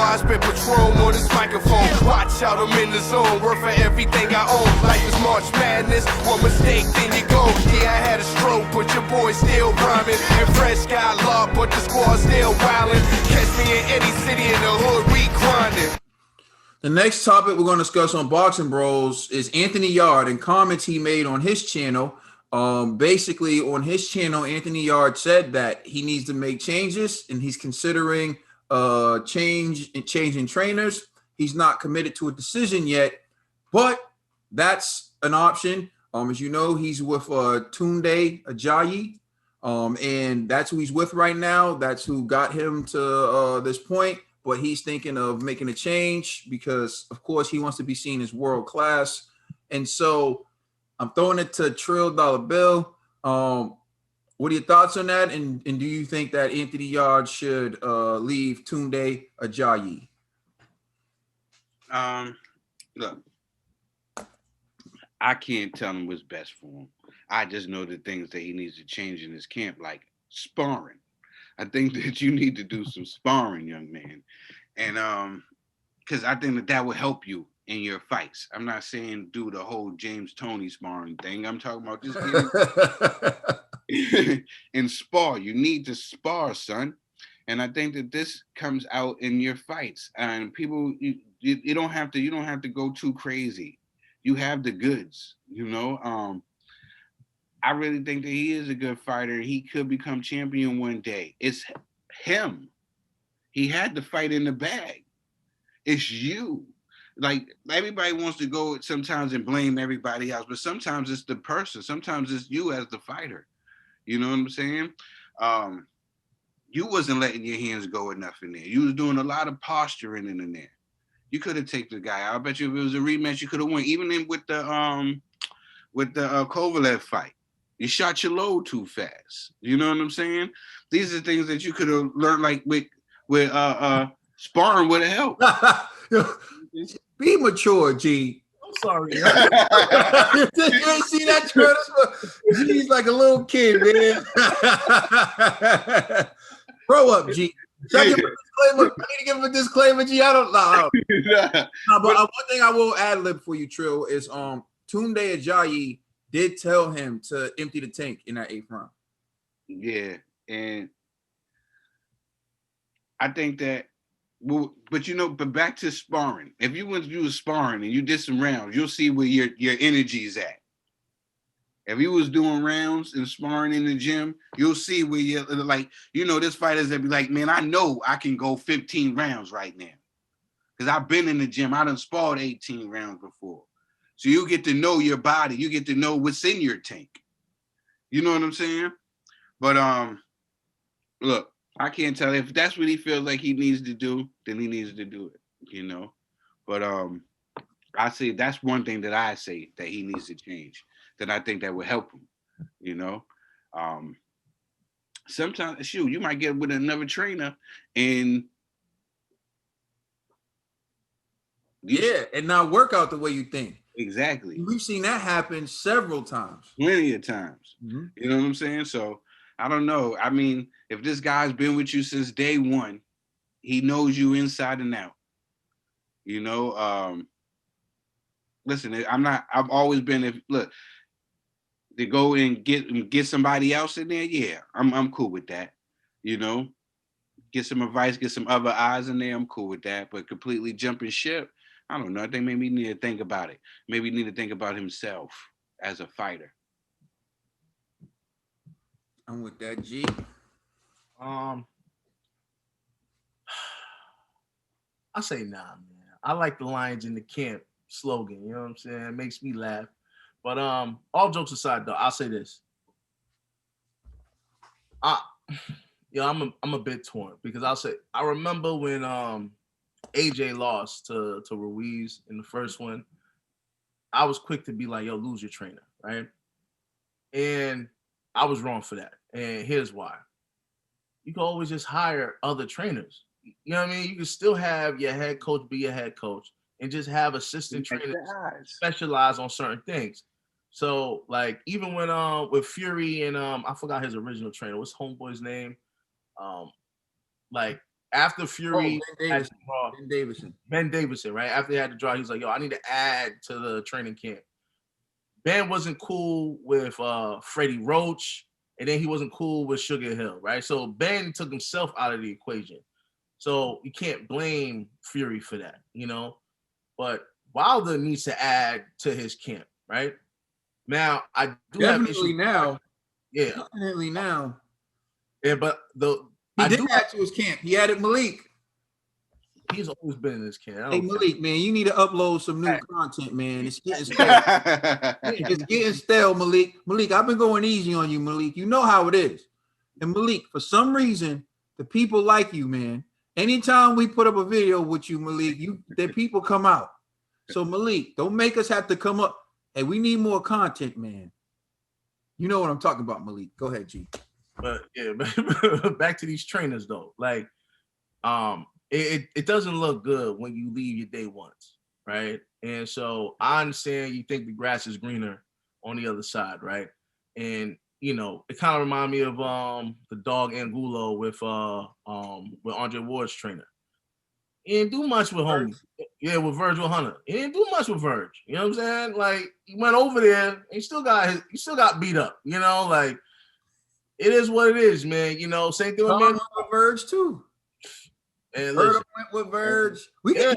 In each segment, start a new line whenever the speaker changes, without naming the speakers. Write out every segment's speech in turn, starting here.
I spit Patron on this microphone. Watch out, I'm in the zone. Worth for everything I own. Life is March Madness. One mistake, then you go. Yeah, I had a stroke, but your boy still rhyming. And Fresh got love, but the squad still wildin'. Catch me in any city in the hood, we grinding.
The next topic we're going to discuss on Boxing Bros is Anthony Yarde and comments he made on his channel. Basically, on his channel, Anthony Yarde said that he needs to make changes and he's considering changing trainers. He's not committed to a decision yet, but that's an option. As you know, he's with Tunde Ajayi, and that's who he's with right now. That's who got him to this point. But he's thinking of making a change because, of course, he wants to be seen as world class. And so I'm throwing it to Trill Dollar Bill. What are your thoughts on that? And do you think that Anthony Yarde should leave Tunde Ajayi?
Look, I can't tell him what's best for him. I just know the things that he needs to change in his camp, like sparring. I think that you need to do some sparring, young man. And because I think that will help you in your fights. I'm not saying do the whole James Toney sparring thing. I'm talking about just and spar. You need to spar, son. And I think that this comes out in your fights. And people, you don't have to go too crazy. You have the goods, you know. I really think that he is a good fighter. He could become champion one day. It's him. He had the fight in the bag. It's you. Like, everybody wants to go sometimes and blame everybody else, but sometimes it's the person. Sometimes it's you as the fighter. You know what I'm saying? You wasn't letting your hands go enough in there. You was doing a lot of posturing in there. You could have taken the guy out. I bet you if it was a rematch, you could have won. Even with the Kovalev fight. You shot your load too fast. You know what I'm saying? These are things that you could have learned, like with sparring would have helped.
Be mature, G.
I'm sorry.
You ain't see that trailer? G's like a little kid, man. Grow up, G. Should I give him a disclaimer? I need to give him a disclaimer, G. I don't know. No, but one thing I will ad lib for you, Trill, is Tunde Ajayi did tell him to empty the tank in that 8th round.
Yeah, and I think that, well, but back to sparring. If you went to do sparring and you did some rounds, you'll see where your energy is at. If you was doing rounds and sparring in the gym, you'll see where you're like, there's fighters that be like, man, I know I can go 15 rounds right now. Because I've been in the gym. I done sparred 18 rounds before. So you get to know your body. You get to know what's in your tank. You know what I'm saying? But look, I can't tell. If that's what he feels like he needs to do, then he needs to do it, But I say that's one thing that I say that he needs to change, that I think that would help him, Sometimes, shoot, you might get with another trainer and
and not work out the way you think.
Exactly.
We've seen that happen several times.
Plenty of times.
Mm-hmm.
You know what I'm saying? So I don't know. I mean, if this guy's been with you since day one, he knows you inside and out. Listen, I've always been, to go and get somebody else in there, yeah, I'm cool with that. Get some advice, get some other eyes in there, I'm cool with that. But completely jumping ship, I don't know. I think maybe he need to think about it. Maybe he need to think about himself as a fighter.
I'm with that, G.
I say nah, man. I like the Lions in the Camp slogan. You know what I'm saying? It makes me laugh. But all jokes aside, though, I'll say this. I'm a bit torn because I remember when AJ lost to Ruiz in the first one. I was quick to be like, yo, lose your trainer, right? And I was wrong for that. And here's why. You can always just hire other trainers. You know what I mean? You can still have your head coach be your head coach and just have assistant trainers specialize on certain things. So, like, even when with Fury and I forgot his original trainer. What's homeboy's name? Like, after Fury had to draw
Ben Davison.
Ben Davison, right? After he had to draw, he's like, yo, I need to add to the training camp. Ben wasn't cool with Freddie Roach, and then he wasn't cool with Sugar Hill, right? So Ben took himself out of the equation. So you can't blame Fury for that, you know? But Wilder needs to add to his camp, right? Now, I do have issues.
Now.
Yeah.
Definitely now.
Yeah, but
he did add to his camp. He added Malik.
He's always been in this camp.
Hey, Malik, man, you need to upload some new content, man. It's getting stale. It's getting stale, Malik. Malik, I've been going easy on you, Malik. You know how it is. And Malik, for some reason, the people like you, man. Anytime we put up a video with you, Malik, the people come out. So Malik, don't make us have to come up. Hey, we need more content, man. You know what I'm talking about, Malik. Go ahead, G.
But yeah, back to these trainers though. Like, it doesn't look good when you leave your day ones, right? And so I understand you think the grass is greener on the other side, right? And you know, it kind of reminds me of the dog Angulo with Andre Ward's trainer. He didn't do much with homie. Yeah, with Virgil Hunter. He didn't do much with Virg. You know what I'm saying? Like, he went over there and he still got beat up. You know, like, it is what it is, man. You know, same thing with
Virg too.
And
Virg went with Virg. We can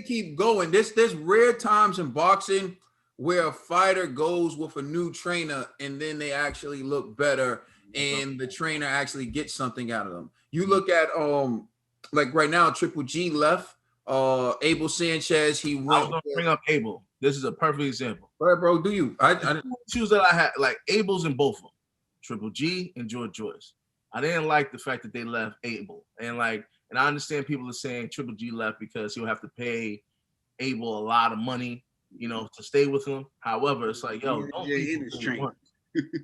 keep going. There's rare times in boxing where a fighter goes with a new trainer and then they actually look better and the trainer actually gets something out of them. You look at like right now, Triple G left. Abel Sanchez, he went.
I was gonna bring up Abel. This is a perfect example.
All right, bro. Do you? I
choose that I had like Abel's in both of them, Triple G and George Joyce. I didn't like the fact that they left Abel, and I understand people are saying Triple G left because he'll have to pay Abel a lot of money, you know, to stay with him. However, it's like, yo, don't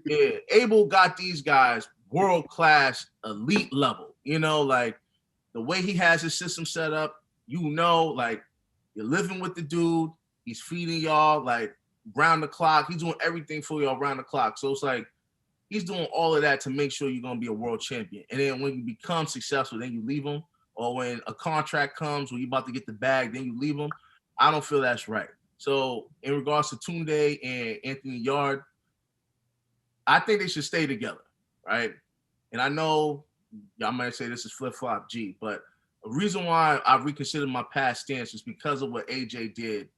yeah, Abel got these guys world class, elite level. You know, like the way he has his system set up. You know, like you're living with the dude. He's feeding y'all like round the clock. He's doing everything for y'all round the clock. So it's like he's doing all of that to make sure you're gonna be a world champion. And then when you become successful, then you leave him. Or when a contract comes, when you're about to get the bag, then you leave him. I don't feel that's right. So in regards to Tunde and Anthony Yarde, I think they should stay together, right? And I know y'all might say this is flip-flop G, but the reason why I reconsidered my past stance is because of what AJ did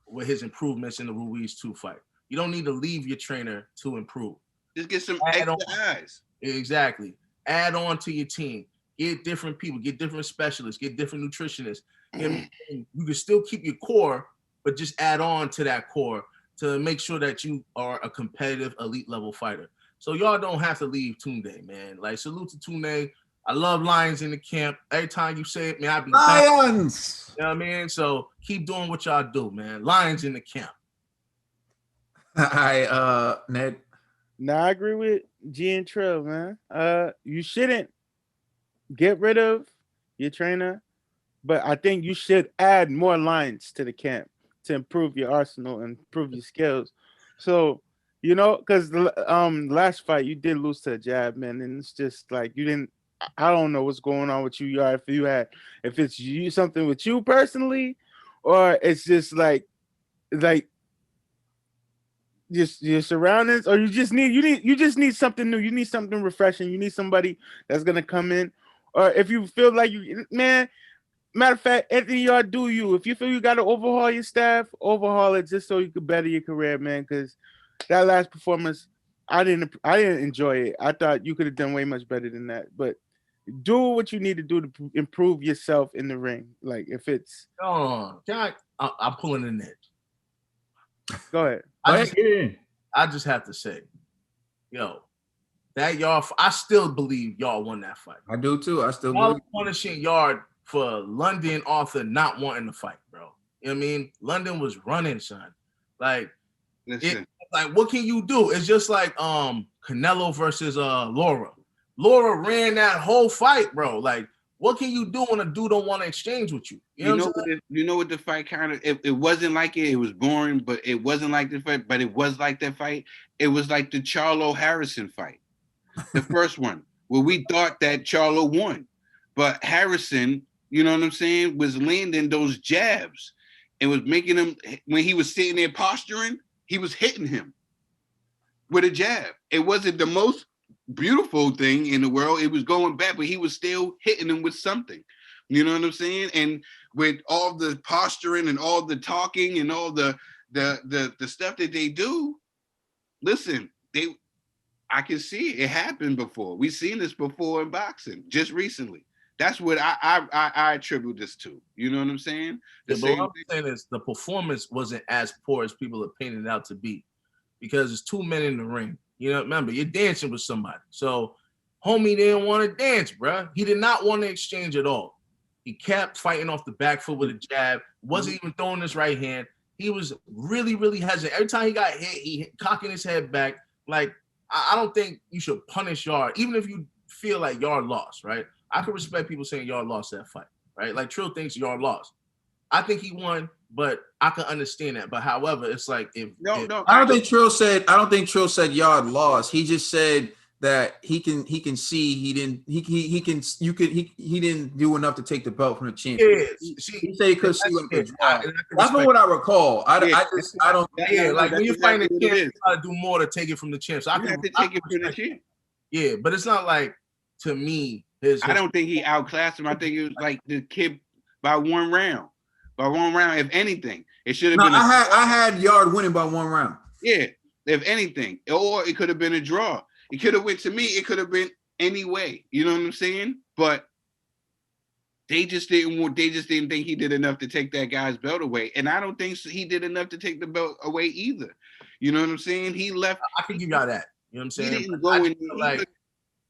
with his improvements in the Ruiz 2 fight. You don't need to leave your trainer to improve.
Just get some extra eyes.
Exactly. Add on to your team. Get different people. Get different specialists. Get different nutritionists. And you can still keep your core, but just add on to that core to make sure that you are a competitive elite level fighter. So y'all don't have to leave Tunde, man. Like, salute to Tunde. I love Lions in the camp. Every time you say it, man, I be
Lions.
You know what I mean? So keep doing what y'all do, man. Lions in the camp.
Ned.
No, I agree with G and Trill, man. You shouldn't get rid of your trainer, but I think you should add more lines to the camp to improve your arsenal and improve your skills. So, you know, because the last fight you did lose to a jab, man, and it's just like you didn't. I don't know what's going on with you, Yard. If it's you something with you personally, or it's just like just your surroundings, or you just need something new. You need something refreshing. You need somebody that's gonna come in, or if you feel like matter of fact, Anthony Yarde, do you? If you feel you got to overhaul your staff, overhaul it just so you could better your career, man. Because that last performance, I didn't enjoy it. I thought you could have done way much better than that, but. Do what you need to do to improve yourself in the ring. Like if it's
I'm pulling the net.
Go ahead.
I just have to say, yo, that y'all. I still believe y'all won that fight.
I do too. I still
believe. Punishing Yarde for London Arthur not wanting to fight, bro. You know what I mean? London was running, son. Like, what can you do? It's just like Canelo versus Laura. Laura ran that whole fight, bro. Like, what can you do when a dude don't want to exchange with you? You
know what the fight kind of, it wasn't like it was boring, but it wasn't like the fight, but it was like that fight. It was like the Charlo Harrison fight, the first one, where we thought that Charlo won. But Harrison, you know what I'm saying, was landing those jabs and was making him, when he was sitting there posturing, he was hitting him with a jab. It wasn't the most beautiful thing in the world. It was going back, but he was still hitting him with something. You know what I'm saying? And with all the posturing and all the talking and all the stuff that they do, listen, I can see it happened before. We've seen this before in boxing, just recently. That's what I attribute this to. You know what I'm saying?
Yeah, but what I'm saying is the performance wasn't as poor as people are painting it out to be, because it's 2 men in the ring. You know, remember, you're dancing with somebody. So homie didn't want to dance, bro. He did not want to exchange at all. He kept fighting off the back foot with a jab, wasn't even throwing his right hand. He was really, really hesitant. Every time he got hit, he cocking his head back. Like, I don't think you should punish Yarde, even if you feel like Yarde lost, right? I can respect people saying Yarde lost that fight, right? Like Trill thinks Yarde lost. I think he won, but I can understand that. But however, it's like if
I don't think Trill said Yarde lost. He just said that he can see he didn't do enough to take the belt from the champion.
Yeah,
he said he could see what the draw. That's not what I recall. I don't.
Yeah, like when you're fighting the champ, you gotta do more to take it from the champ. So I can
have to take it from the champ.
Yeah, but it's not like, to me,
I don't think he outclassed him. I think it was like the kid by one round. By one round, if anything, it should have been.
I had Yarde winning by 1 round.
Yeah, if anything, or it could have been a draw. It could have went, to me. It could have been any way. You know what I'm saying? But they just didn't think he did enough to take that guy's belt away, and I don't think he did enough to take the belt away either. You know what I'm saying? He left.
I can give y'all that. You know what I'm saying?
He didn't go in like,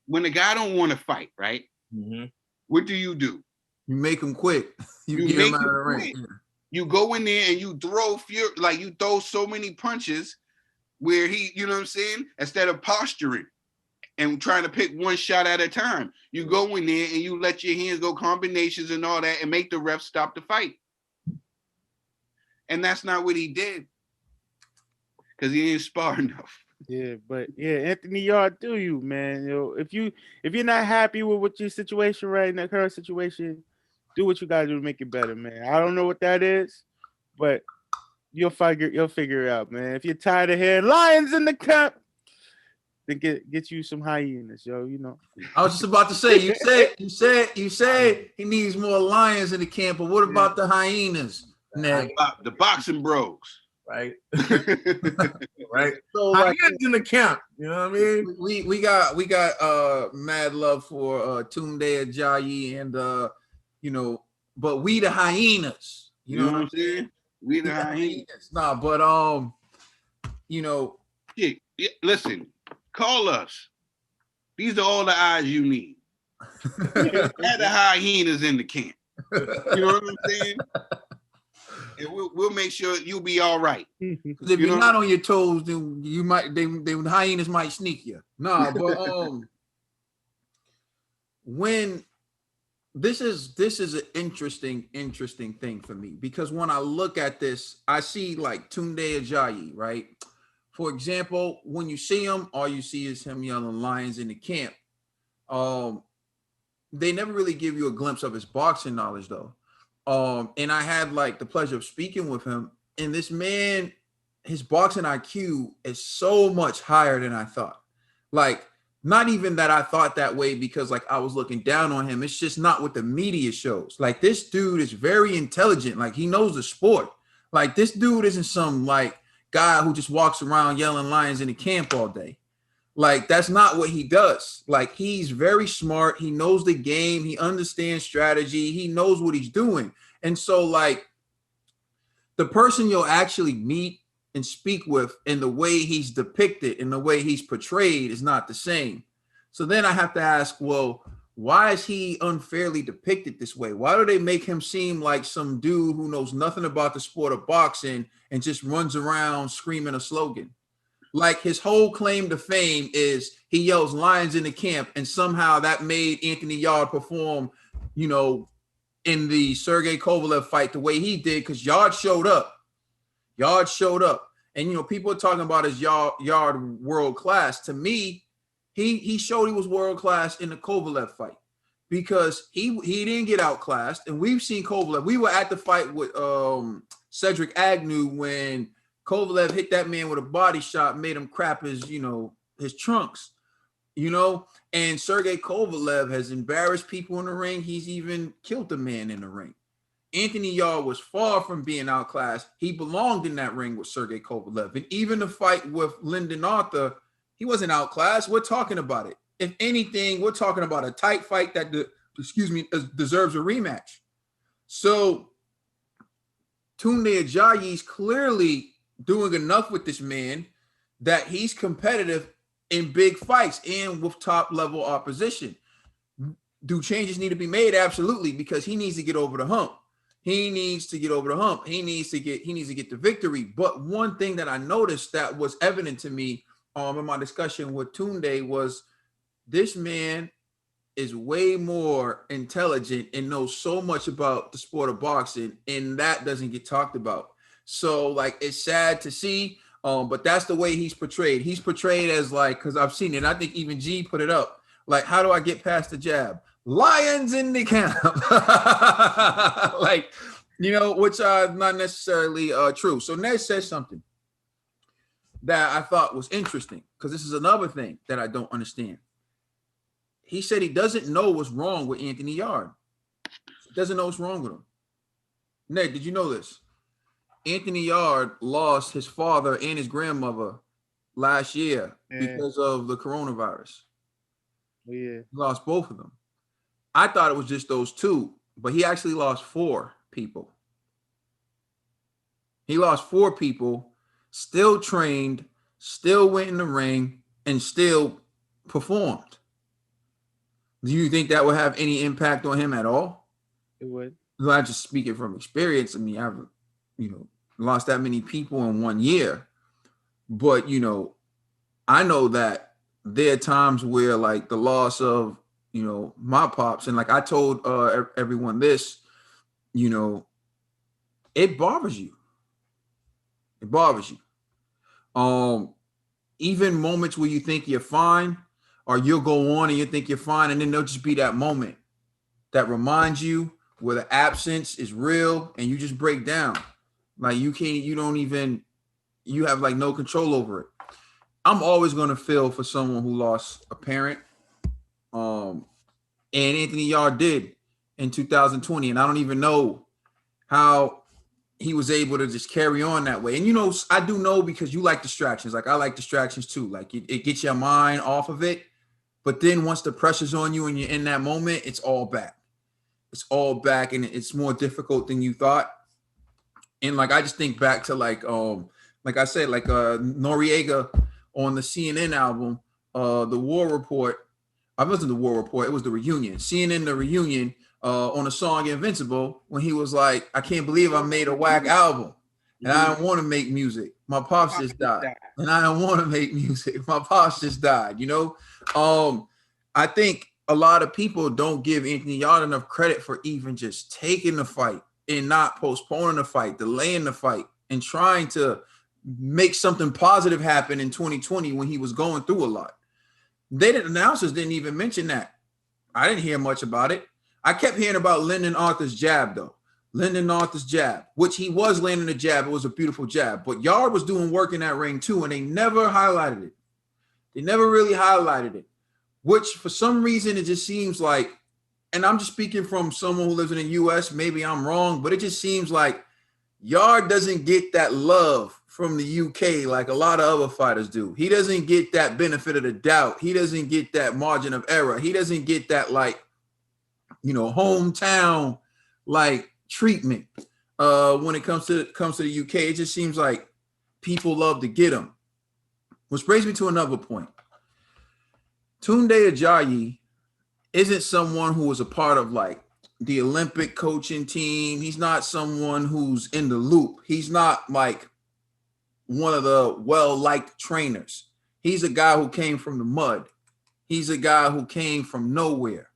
when the guy don't want to fight, right?
Mm-hmm.
What do? You
make him quit. You get him out of the ring. Yeah.
You go in there and you throw you throw so many punches where he, you know what I'm saying? Instead of posturing and trying to pick one shot at a time, you go in there and you let your hands go combinations and all that and make the ref stop the fight. And that's not what he did, because he didn't spar enough.
Yeah, but yeah, Anthony Yarde, do you, man? You know, if you're not happy with what your situation right now, current situation, do what you gotta do to make it better, man. I don't know what that is, but you'll figure it out, man. If you're tired of hearing lions in the camp, then get you some hyenas, yo. You know.
I was just about to say, you said he needs more lions in the camp, but what about the hyenas?
The boxing bros.
Right. Right. So like, in the camp, you know what I mean?
We got mad love for Tunde Ajayi and you know, but we the hyenas. You know what I'm saying?
We the hyenas.
Nah, but you know,
yeah, listen, call us. These are all the eyes you need. Add the hyenas in the camp. You know what I'm saying? And we'll make sure you'll be all right.
Because if you're not on your toes, then you might the hyenas might sneak you. Nah, but when this is an interesting thing for me, because when I look at this, I see like Tunde Ajayi, right? For example, when you see him, all you see is him yelling lions in the camp. They never really give you a glimpse of his boxing knowledge though. And I had like the pleasure of speaking with him, and this man, his boxing IQ is so much higher than I thought. Like, not even that I thought that way because like I was looking down on him. It's just not what the media shows. Like, this dude is very intelligent. Like, he knows the sport. Like, this dude isn't some like guy who just walks around yelling lions in the camp all day. Like, that's not what he does. Like, he's very smart. He knows the game. He understands strategy. He knows what he's doing. And so, like, the person you'll actually meet and speak with and the way he's depicted and the way he's portrayed is not the same. So then I have to ask, well, why is he unfairly depicted this way? Why do they make him seem like some dude who knows nothing about the sport of boxing and just runs around screaming a slogan? Like, his whole claim to fame is he yells lions in the camp, and somehow that made Anthony Yarde perform, you know, in the Sergey Kovalev fight the way he did, because Yarde showed up. Yarde showed up. And, you know, people are talking about his Yarde world class. To me, he showed he was world class in the Kovalev fight. because he didn't get outclassed, and we've seen Kovalev. We were at the fight with Cedric Agnew when Kovalev hit that man with a body shot, made him crap his his trunks, and Sergey Kovalev has embarrassed people in the ring. He's even killed a man in the ring. Anthony Yarde was far from being outclassed. He belonged in that ring with Sergey Kovalev. And even the fight with Lyndon Arthur, he wasn't outclassed. We're talking about it. If anything, we're talking about a tight fight that deserves a rematch. So Tunde Ajayi is clearly doing enough with this man that he's competitive in big fights and with top level opposition. Do changes need to be made? Absolutely, because he needs to get over the hump. He needs to get over the hump. He needs to get the victory. But one thing that I noticed that was evident to me in my discussion with Tunde was this man is way more intelligent and knows so much about the sport of boxing, and that doesn't get talked about. So like, it's sad to see, but that's the way he's portrayed. He's portrayed as like, because I've seen it, and I think even G put it up, like, how do I get past the jab? Lions in the camp. Like, which are not necessarily true. So Ned says something that I thought was interesting, because this is another thing that I don't understand. He said he doesn't know what's wrong with Anthony Yarde. He doesn't know what's wrong with him. Ned, did you know this? Anthony Yarde lost his father and his grandmother last year because of the coronavirus.
Yeah.
He lost both of them. I thought it was just those two, but he actually lost 4 people. He lost 4 people, still trained, still went in the ring, and still performed. Do you think that would have any impact on him at all?
It would.
Well, I just speaking from experience. I mean, I've lost that many people in 1 year, but I know that there are times where like the loss of my pops, and like I told everyone this, it bothers you. It bothers you. Even moments where you think you're fine, or you'll go on and you think you're fine, and then there'll just be that moment that reminds you where the absence is real and you just break down. Like you have like no control over it. I'm always going to feel for someone who lost a parent. And Anthony Yarde did in 2020. And I don't even know how he was able to just carry on that way. And, I do know, because you like distractions. Like I like distractions too. Like it gets your mind off of it. But then once the pressure's on you and you're in that moment, it's all back. It's all back, and it's more difficult than you thought. And like, I just think back to like I said, like Noriega on the CNN album, The War Report. I wasn't The War Report. It was The Reunion. CNN, The Reunion, on the song Invincible, when he was like, I can't believe I made a whack album. And I don't want to make music. My pops just died. And I don't want to make music. My pops just died, I think a lot of people don't give Anthony Yarde enough credit for even just taking the fight and not postponing the fight, delaying the fight, and trying to make something positive happen in 2020 when he was going through a lot. Announcers didn't even mention that. I didn't hear much about it. I kept hearing about Lyndon Arthur's jab, though. Lyndon Arthur's jab, which he was landing a jab. It was a beautiful jab. But Yarde was doing work in that ring too, and they never highlighted it. They never really highlighted it, which for some reason it just seems like, and I'm just speaking from someone who lives in the U.S., maybe I'm wrong, but it just seems like Yarde doesn't get that love from the U.K. like a lot of other fighters do. He doesn't get that benefit of the doubt. He doesn't get that margin of error. He doesn't get that hometown treatment when it comes to the UK. It just seems like people love to get him. Which brings me to another point. Tunde Ajayi isn't someone who was a part of the Olympic coaching team. He's not someone who's in the loop. He's not like one of the well-liked trainers. He's a guy who came from the mud. He's a guy who came from nowhere,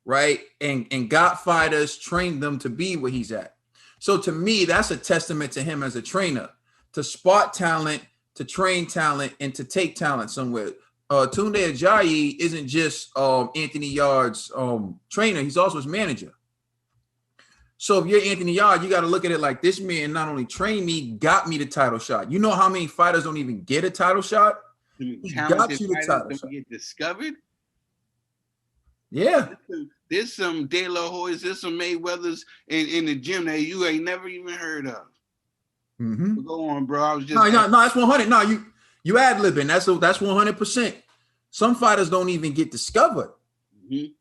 right? And got fighters, trained them to be where he's at. So to me, that's a testament to him as a trainer, to spot talent, to train talent, and to take talent somewhere. Tunde Ajayi isn't just Anthony Yarde's trainer, he's also his manager. So if you're Anthony Yarde, you got to look at it like this man not only trained me, got me the title shot. You know how many fighters don't even get a title shot? He got you the title shot.
Get discovered.
Yeah.
There's some De La Hoyas, there's some Mayweathers in the gym that you ain't never even heard of.
Mm-hmm.
Go on, bro. I was just
no, that's 100. No, you ad-libbing. That's 100%. Some fighters don't even get discovered.
Mm-hmm.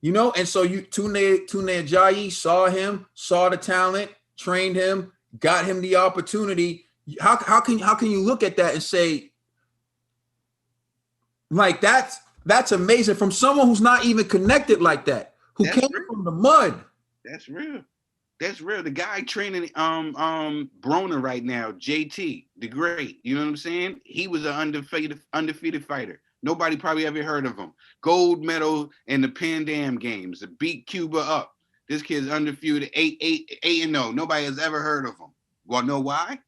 You know, and so Tunde Ajayi saw him, saw the talent, trained him, got him the opportunity. How can you look at that and say, like, that's amazing from someone who's not even connected like that, who came from the mud.
That's real. That's real. The guy training Broner right now, JT, the great. You know what I'm saying? He was an undefeated fighter. Nobody probably ever heard of him. Gold medal in the Pan Am games. To beat Cuba up. This kid's undefeated 8-0. Nobody has ever heard of him. Well, know why?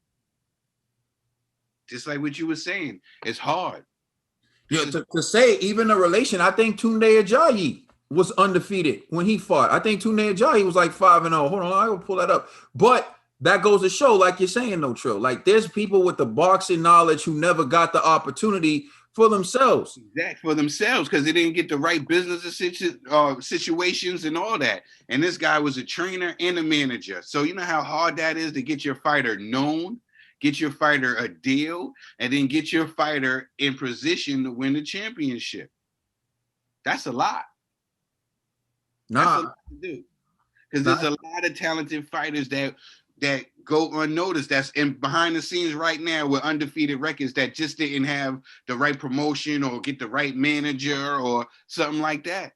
Just like what you were saying, it's hard.
Yeah, to say even a relation, I think Tunde Ajayi was undefeated when he fought. I think Tunde Ajayi was like 5-0. Hold on, I will pull that up. But that goes to show, like you're saying, no, Trill. Like there's people with the boxing knowledge who never got the opportunity for themselves.
Exactly, for themselves, because they didn't get the right business situations and all that. And this guy was a trainer and a manager. So you know how hard that is to get your fighter known, get your fighter a deal, and then get your fighter in position to win the championship. That's a lot. That's a lot to do. Because there's a lot of talented fighters that go unnoticed, that's in behind the scenes right now with undefeated records that just didn't have the right promotion or get the right manager or something like that.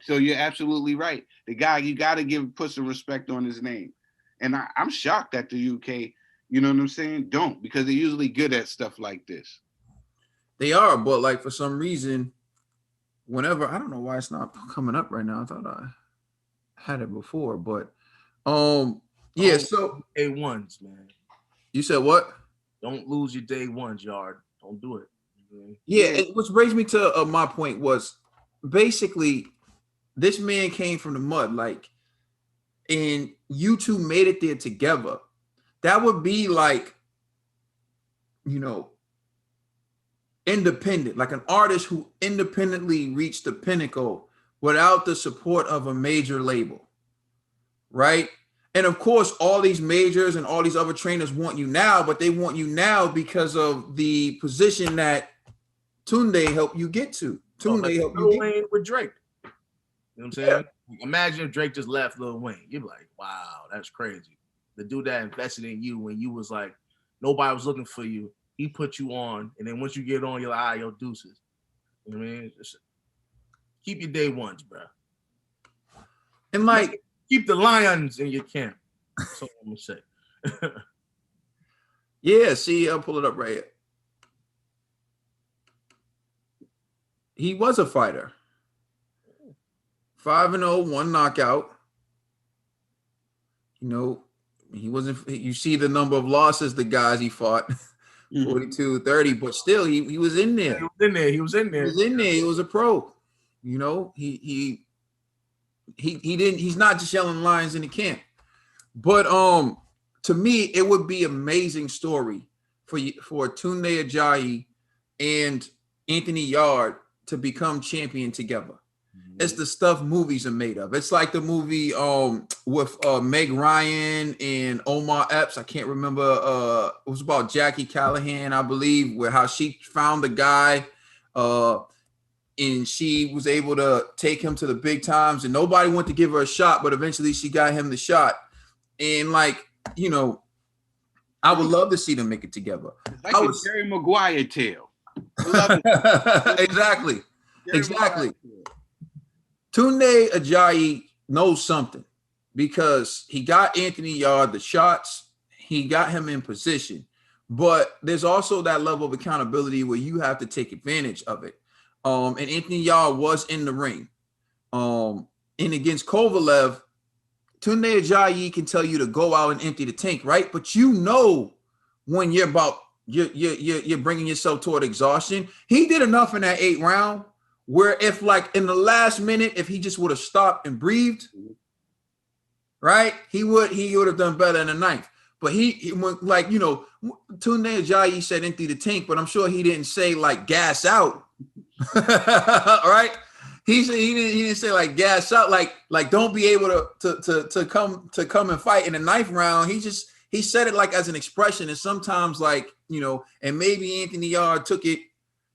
So you're absolutely right. The guy, you got to put some respect on his name. And I'm shocked that the UK, you know what I'm saying, don't, because they're usually good at stuff like this. They
are, but like for some reason, whenever, I don't know why it's not coming up right now. I thought I had it before, but yeah, so
day ones, man.
You said what?
Don't lose your day ones, Yard. Don't do it.
Yeah, which brings me to my point was basically this man came from the mud, like, and you two made it there together. That would be like, you know, independent, like an artist who independently reached the pinnacle without the support of a major label, right? And of course, all these majors and all these other trainers want you now, but they want you now because of the position that Tunde helped you get to. Tunde helped you
Wayne with Drake. You know what I'm saying? Yeah. Imagine if Drake just left Lil Wayne. You'd be like, wow, that's crazy. The dude that invested in you when you was like, nobody was looking for you. He put you on, and then once you get on, you're like, yo, deuces. You know what I mean? Just keep your day ones, bro.
And like,
keep the lions in your camp. That's what I'm gonna say.
Yeah, see, I'll pull it up right here. He was a fighter. 5-0, 1 knockout. You know, he wasn't. You see the number of losses the guys he fought, 42-30, but still, he was in there.
He was in there.
He was a pro. You know, he didn't. He's not just yelling lions in the camp. But to me, it would be amazing story for Tunde Ajayi and Anthony Yarde to become champion together. Mm-hmm. It's the stuff movies are made of. It's like the movie with Meg Ryan and Omar Epps. I can't remember. It was about Jackie Callahan, I believe, where how she found the guy and she was able to take him to the big times, and nobody wanted to give her a shot, but eventually she got him the shot. And like, you know, I would love to see them make it together.
Like a Jerry Maguire tale.
Exactly. Tunde Ajayi knows something because he got Anthony Yarde the shots. He got him in position. But there's also that level of accountability where you have to take advantage of it. And Anthony Yarde was in the ring. And against Kovalev, Tunde Ajayi can tell you to go out and empty the tank, right? But you know when you're about you're bringing yourself toward exhaustion. He did enough in that 8th round where if like in the last minute, if he just would have stopped and breathed, right, he would have done better in the 9th. But he went like, you know, Tunde Ajayi said empty the tank, but I'm sure he didn't say like gas out. All right. He didn't say like gas out, like don't be able to come and fight in the 9th round. He said it like as an expression, and sometimes like, you know, and maybe Anthony Yarde took it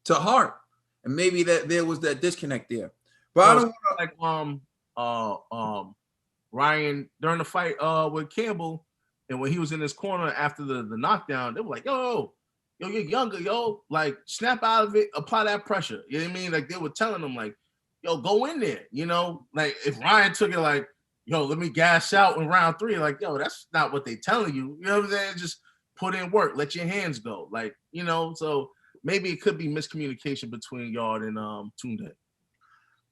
to heart, and maybe that there was that disconnect there. But I don't
like Ryan during the fight with Campbell, and when he was in his corner after the knockdown, they were like, yo, you're younger, yo, like snap out of it, apply that pressure. You know what I mean? Like they were telling him like, yo, go in there, you know, like if Ryan took it like, yo, let me gas out in round 3, like, yo, that's not what they telling you. You know what I'm saying? Just put in work, let your hands go. Like, you know, so maybe it could be miscommunication between Yarde and Tunde.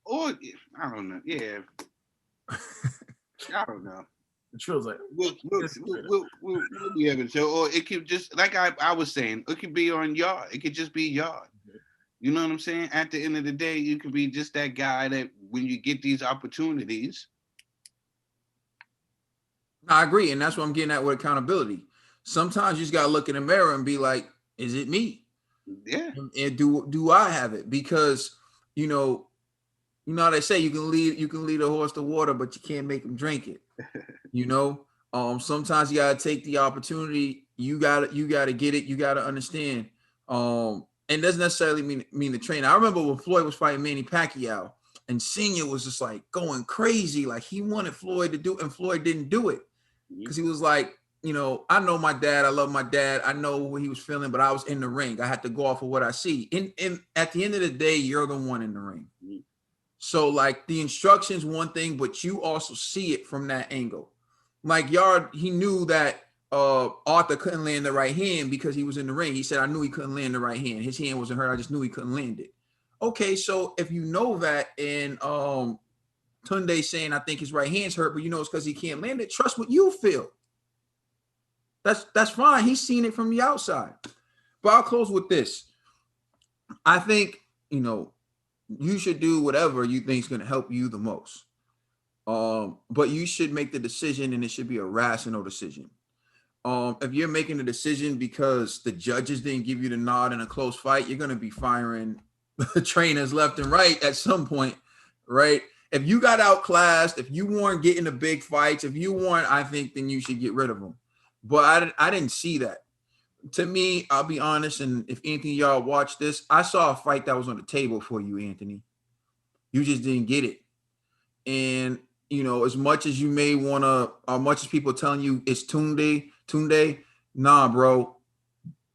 Or I don't know. Yeah. I don't know.
The Trill's like,
we'll be able to, or it could just like I was saying, it could be on Yarde. It could just be Yarde. You know what I'm saying? At the end of the day, you could be just that guy that when you get these opportunities.
I agree, and that's what I'm getting at with accountability. Sometimes you just gotta look in the mirror and be like, "Is it me?
Yeah.
And do I have it?" Because you know how they say you can lead a horse to water, but you can't make him drink it. You know, sometimes you gotta take the opportunity. You gotta get it. You gotta understand. And it doesn't necessarily mean the trainer. I remember when Floyd was fighting Manny Pacquiao, and Senior was just like going crazy, like he wanted Floyd to do, and Floyd didn't do it because he was like, you know, I know my dad, I love my dad, I know what he was feeling, but I was in the ring. I had to go off of what I see. And at the end of the day, you're the one in the ring. So like the instructions, one thing, but you also see it from that angle. Like Yarde, he knew that Arthur couldn't land the right hand because he was in the ring. He said, I knew he couldn't land the right hand. His hand wasn't hurt. I just knew he couldn't land it. Okay, so if you know that, and Tunde saying, I think his right hand's hurt, but you know it's because he can't land it, trust what you feel. That's fine. He's seen it from the outside. But I'll close with this. I think, you know, you should do whatever you think is going to help you the most. But you should make the decision, and it should be a rational decision. If you're making a decision because the judges didn't give you the nod in a close fight, you're going to be firing trainers left and right at some point, right? If you got outclassed, if you weren't getting the big fights, if you weren't, I think then you should get rid of them. But I didn't see that. To me, I'll be honest, and if Anthony Yarde watched this, I saw a fight that was on the table for you, Anthony. You just didn't get it. And, you know, as much as you may want to, as much as people telling you it's Tunde, nah, bro.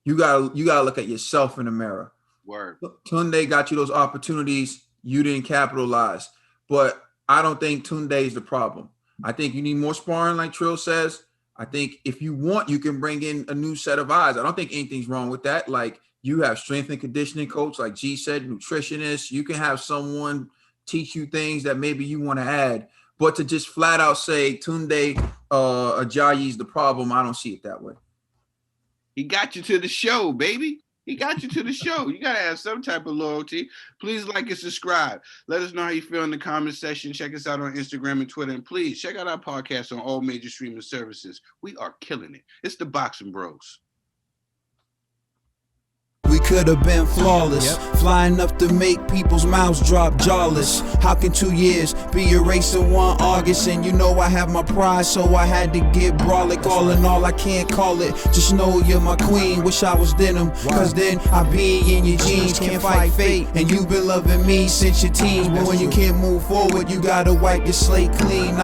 You gotta look at yourself in the mirror.
Word.
Tunde got you those opportunities. You didn't capitalize. But I don't think Tunde is the problem. I think you need more sparring, like Trill says. I think if you want, you can bring in a new set of eyes. I don't think anything's wrong with that. Like you have strength and conditioning coach, like G said, nutritionist. You can have someone teach you things that maybe you want to add. But to just flat out say Tunde Ajayi's the problem, I don't see it that way.
He got you to the show, baby. He got you to the show. You got to have some type of loyalty. Please like and subscribe. Let us know how you feel in the comment section. Check us out on Instagram and Twitter. And please check out our podcast on all major streaming services. We are killing it. It's the Boxing Bros.
We could have been flawless, flying up to make people's mouths drop jawless. How can 2 years be erased in 1 August? And you know I have my pride, so I had to get brolic. All in all, I can't call it. Just know you're my queen. Wish I was denim, cause then I be in your jeans. Can't fight fate, and you've been loving me since your teens. But when you can't move forward, you gotta wipe your slate clean.